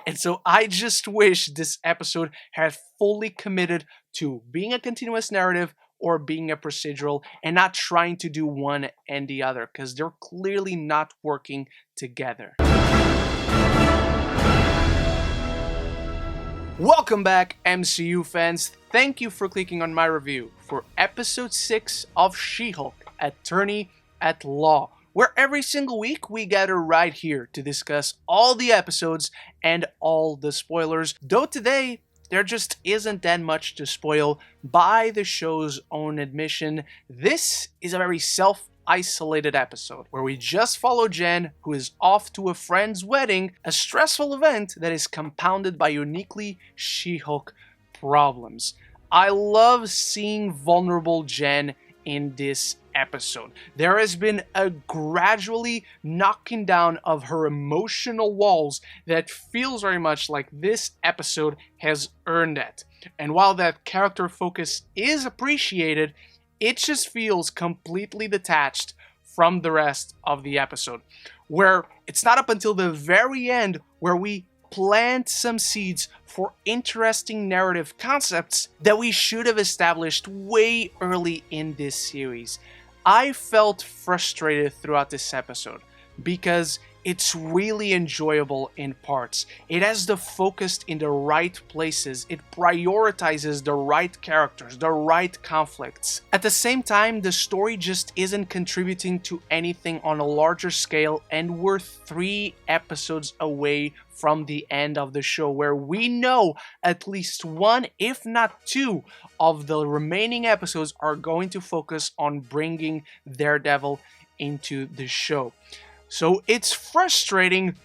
And so I just wish this episode had fully committed to being a continuous narrative or being a procedural and not trying to do one and the other, because they're clearly not working together. Welcome back, MCU fans. Thank you for clicking on my review for episode 6 of She-Hulk, Attorney at Law, where every single week we gather right here to discuss all the episodes and all the spoilers, though today there just isn't that much to spoil by the show's own admission. This is a very self-isolated episode where we just follow Jen, who is off to a friend's wedding, a stressful event that is compounded by uniquely She-Hulk problems. I love seeing vulnerable Jen in this episode. There has been a gradually knocking down of her emotional walls that feels very much like this episode has earned it. And while that character focus is appreciated, it just feels completely detached from the rest of the episode, where it's not up until the very end where we plant some seeds for interesting narrative concepts that we should have established way early in this series. I felt frustrated throughout this episode because it's really enjoyable in parts. It has the focus in the right places. It prioritizes the right characters, the right conflicts. At the same time, the story just isn't contributing to anything on a larger scale, and we're 3 episodes away from the end of the show, where we know at least 1, if not 2, of the remaining episodes are going to focus on bringing Daredevil into the show. So it's frustrating,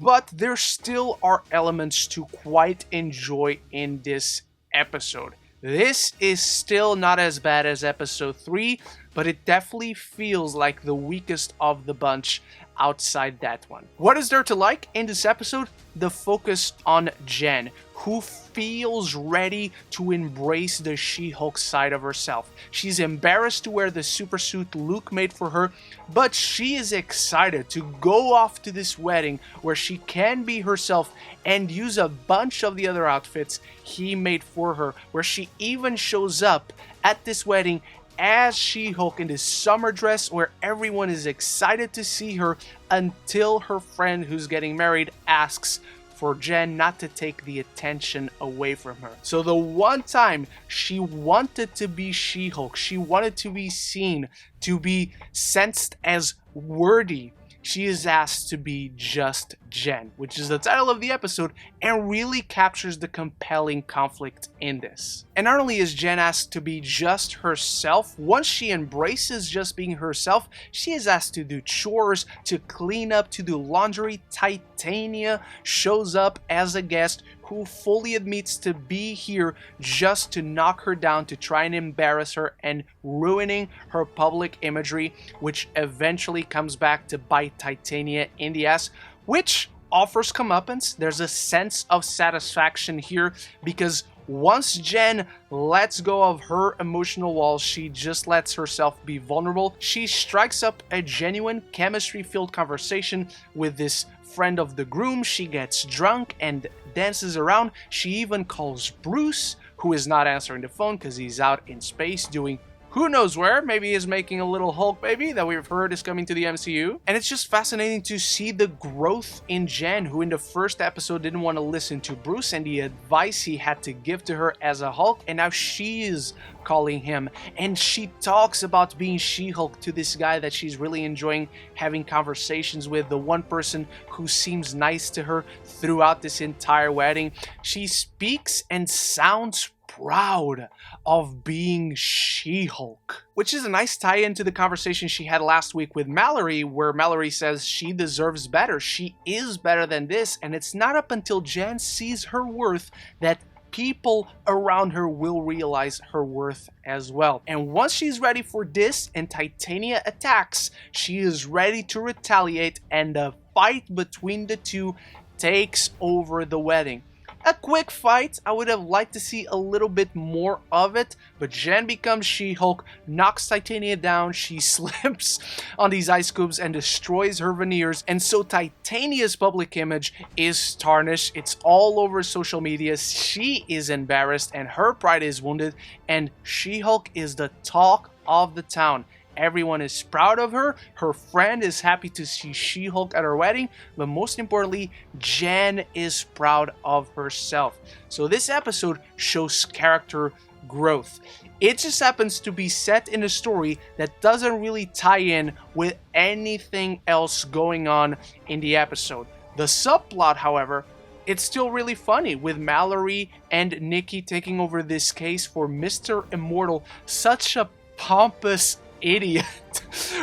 but there still are elements to quite enjoy in this episode. This is still not as bad as episode 3, but it definitely feels like the weakest of the bunch outside that one. What is there to like in this episode? The focus on Jen, who feels ready to embrace the She-Hulk side of herself. She's embarrassed to wear the supersuit Luke made for her, but she is excited to go off to this wedding where she can be herself and use a bunch of the other outfits he made for her, where she even shows up at this wedding as She-Hulk in this summer dress where everyone is excited to see her, until her friend who's getting married asks for Jen not to take the attention away from her. So the one time she wanted to be She-Hulk, she wanted to be seen, to be sensed as worthy, she is asked to be just Jen, which is the title of the episode, and really captures the compelling conflict in this. And not only is Jen asked to be just herself, once she embraces just being herself, she is asked to do chores, to clean up, to do laundry. Titania shows up as a guest who fully admits to be here just to knock her down, to try and embarrass her and ruining her public imagery, which eventually comes back to bite Titania in the ass, which offers comeuppance. There's a sense of satisfaction here because once Jen lets go of her emotional walls, she just lets herself be vulnerable. She strikes up a genuine chemistry-filled conversation with this friend of the groom. She gets drunk and dances around. She even calls Bruce, who is not answering the phone because he's out in space doing who knows where. Maybe he's making a little Hulk baby that we've heard is coming to the MCU. And it's just fascinating to see the growth in Jen, who in the first episode didn't want to listen to Bruce and the advice he had to give to her as a Hulk, and now she is calling him, and she talks about being She-Hulk to this guy that she's really enjoying having conversations with, the one person who seems nice to her throughout this entire wedding. She speaks and sounds proud of being She-Hulk, which is a nice tie-in to the conversation she had last week with Mallory, where Mallory says she deserves better, she is better than this, and it's not up until Jen sees her worth that people around her will realize her worth as well. And once she's ready for this and Titania attacks, she is ready to retaliate, and the fight between the two takes over the wedding. A quick fight. I would have liked to see a little bit more of it, but Jen becomes She-Hulk, knocks Titania down, she slips on these ice cubes and destroys her veneers, and so Titania's public image is tarnished. It's all over social media. She is embarrassed and her pride is wounded, and She-Hulk is the talk of the town. Everyone is proud of her. Her friend is happy to see She-Hulk at her wedding, but most importantly, Jen is proud of herself. So this episode shows character growth. It just happens to be set in a story that doesn't really tie in with anything else going on in the episode. The subplot, however, it's still really funny, with Mallory and Nikki taking over this case for Mr. Immortal, such a pompous idiot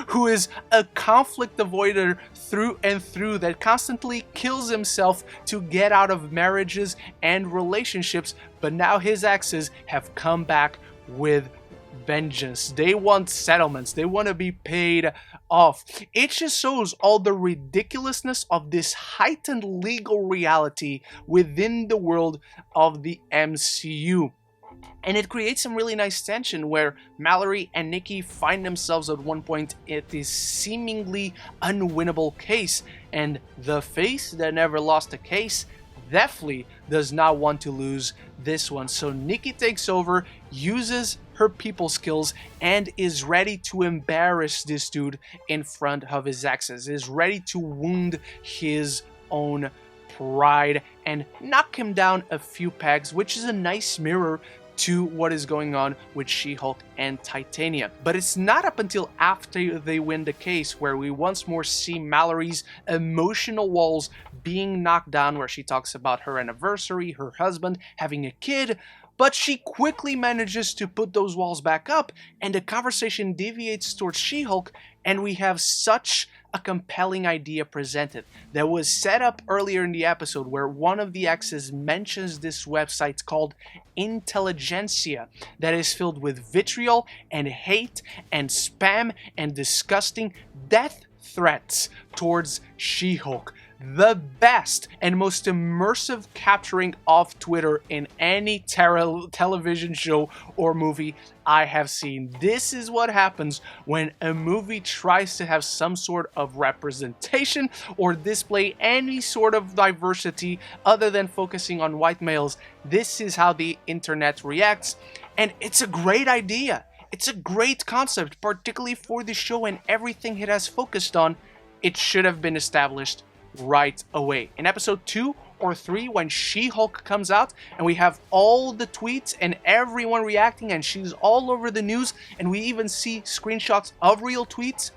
who is a conflict avoider through and through, that constantly kills himself to get out of marriages and relationships, but now his exes have come back with vengeance. They want settlements. They want to be paid off. It just shows all the ridiculousness of this heightened legal reality within the world of the MCU. And it creates some really nice tension where Mallory and Nikki find themselves at one point at this seemingly unwinnable case, and the face that never lost a case definitely does not want to lose this one. So Nikki takes over, uses her people skills, and is ready to embarrass this dude in front of his exes, is ready to wound his own pride and knock him down a few pegs, which is a nice mirror to what is going on with She-Hulk and Titania. But it's not up until after they win the case where we once more see Mallory's emotional walls being knocked down, where she talks about her anniversary, her husband, having a kid, but she quickly manages to put those walls back up, and the conversation deviates towards She-Hulk, and we have such a compelling idea presented that was set up earlier in the episode, where one of the exes mentions this website called Intelligentsia that is filled with vitriol and hate and spam and disgusting death threats towards She-Hulk. The best and most immersive capturing of Twitter in any television show or movie I have seen. This is what happens when a movie tries to have some sort of representation or display any sort of diversity other than focusing on white males. This is how the internet reacts, and it's a great idea. It's a great concept, particularly for the show and everything it has focused on. It should have been established right away. In episode 2 or 3, when She-Hulk comes out and we have all the tweets and everyone reacting and she's all over the news and we even see screenshots of real tweets,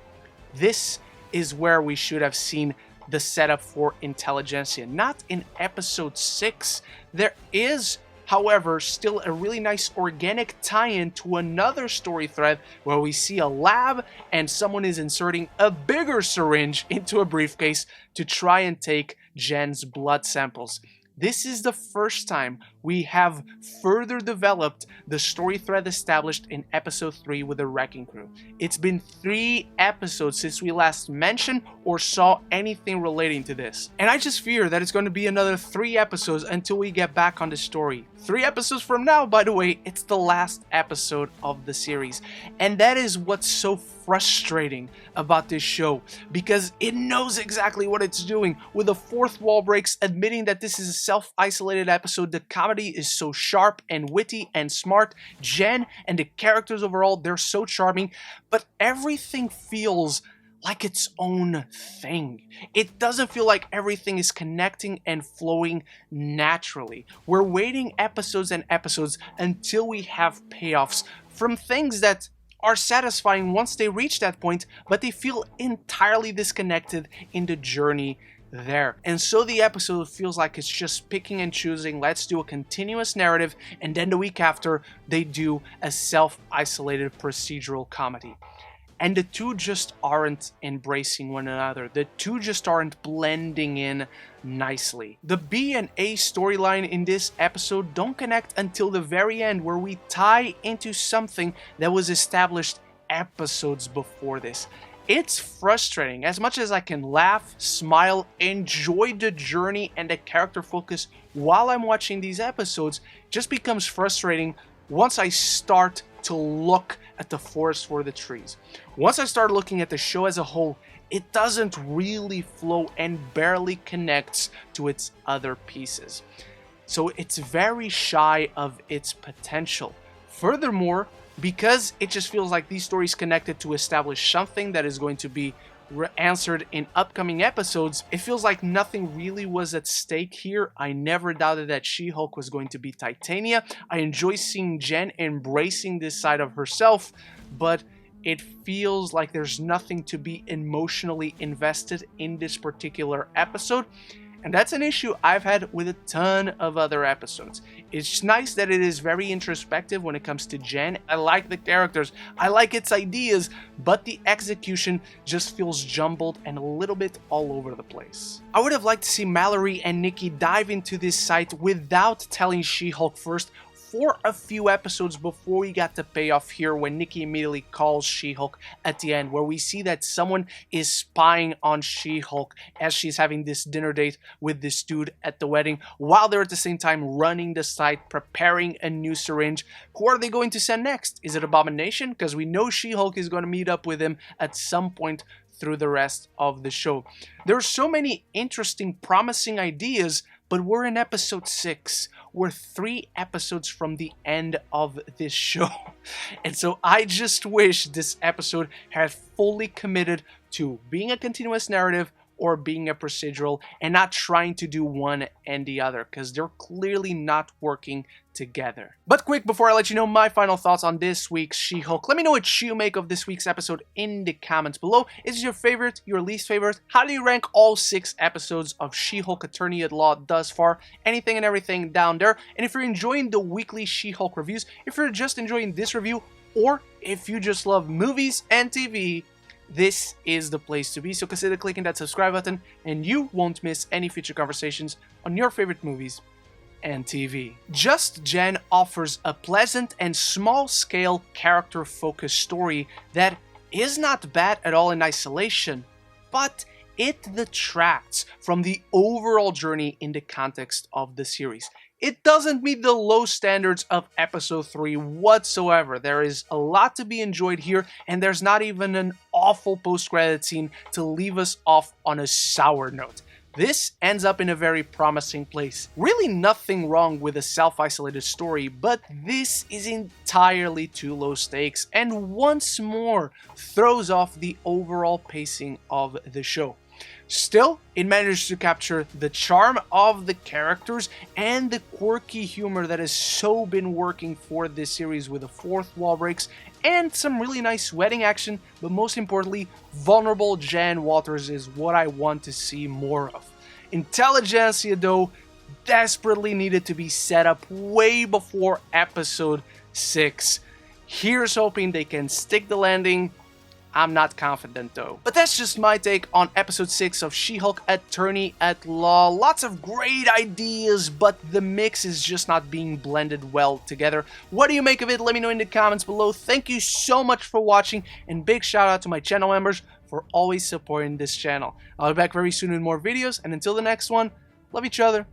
this is where we should have seen the setup for Intelligentsia. Not in episode 6. There is, however, still a really nice organic tie-in to another story thread where we see a lab and someone is inserting a bigger syringe into a briefcase to try and take Jen's blood samples. This is the first time we have further developed the story thread established in episode 3 with the Wrecking Crew. It's been 3 episodes since we last mentioned or saw anything relating to this. And I just fear that it's going to be another 3 episodes until we get back on the story. 3 episodes from now, by the way, it's the last episode of the series. And that is what's so frustrating about this show, because it knows exactly what it's doing. With the fourth wall breaks, admitting that this is a self-isolated episode, the comedy is so sharp and witty and smart. Jen and the characters overall, they're so charming, but everything feels like its own thing. It doesn't feel like everything is connecting and flowing naturally. We're waiting episodes and episodes until we have payoffs from things that are satisfying once they reach that point, but they feel entirely disconnected in the journey there. And so the episode feels like it's just picking and choosing. Let's do a continuous narrative, and then the week after they do a self-isolated procedural comedy. And the two just aren't embracing one another. The two just aren't blending in nicely. The B and A storyline in this episode don't connect until the very end, where we tie into something that was established episodes before this. It's frustrating. As much as I can laugh, smile, enjoy the journey and the character focus while I'm watching these episodes, it just becomes frustrating once I start to look at the forest for the trees. Once I start looking at the show as a whole, it doesn't really flow and barely connects to its other pieces. So it's very shy of its potential. Furthermore, because it just feels like these stories connected to establish something that is going to be answered in upcoming episodes, it feels like nothing really was at stake here. I never doubted that She-Hulk was going to be Titania. I enjoy seeing Jen embracing this side of herself, but it feels like there's nothing to be emotionally invested in this particular episode. And that's an issue I've had with a ton of other episodes. It's nice that it is very introspective when it comes to Jen. I like the characters, I like its ideas, but the execution just feels jumbled and a little bit all over the place. I would have liked to see Mallory and Nikki dive into this site without telling She-Hulk first, for a few episodes before we got the payoff here when Nikki immediately calls She-Hulk at the end, where we see that someone is spying on She-Hulk as she's having this dinner date with this dude at the wedding, while they're at the same time running the site, preparing a new syringe. Who are they going to send next? Is it Abomination? Because we know She-Hulk is going to meet up with him at some point through the rest of the show. There are so many interesting, promising ideas, but we're in episode 6. We're 3 episodes from the end of this show. And so I just wish this episode had fully committed to being a continuous narrative or being a procedural and not trying to do one and the other, because they're clearly not working together. But quick, before I let you know my final thoughts on this week's She-Hulk, let me know what you make of this week's episode in the comments below. Is this your favorite, your least favorite? How do you rank all 6 episodes of She-Hulk Attorney at Law thus far? Anything and everything down there. And if you're enjoying the weekly She-Hulk reviews, if you're just enjoying this review, or if you just love movies and TV, this is the place to be. So consider clicking that subscribe button and you won't miss any future conversations on your favorite movies and TV. Just Jen offers a pleasant and small-scale character-focused story that is not bad at all in isolation, but it detracts from the overall journey in the context of the series. It doesn't meet the low standards of episode 3 whatsoever. There is a lot to be enjoyed here, and there's not even an awful post-credit scene to leave us off on a sour note. This ends up in a very promising place. Really nothing wrong with a self-isolated story, but this is entirely too low stakes and once more throws off the overall pacing of the show. Still, it managed to capture the charm of the characters and the quirky humor that has so been working for this series, with the fourth wall breaks and some really nice wedding action, but most importantly, vulnerable Jan Walters is what I want to see more of. Intelligentsia, though, desperately needed to be set up way before episode 6. Here's hoping they can stick the landing. I'm not confident though. But that's just my take on episode 6 of She-Hulk Attorney at Law. Lots of great ideas, but the mix is just not being blended well together. What do you make of it? Let me know in the comments below. Thank you so much for watching, and big shout out to my channel members for always supporting this channel. I'll be back very soon with more videos, and until the next one, love each other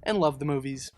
and love the movies.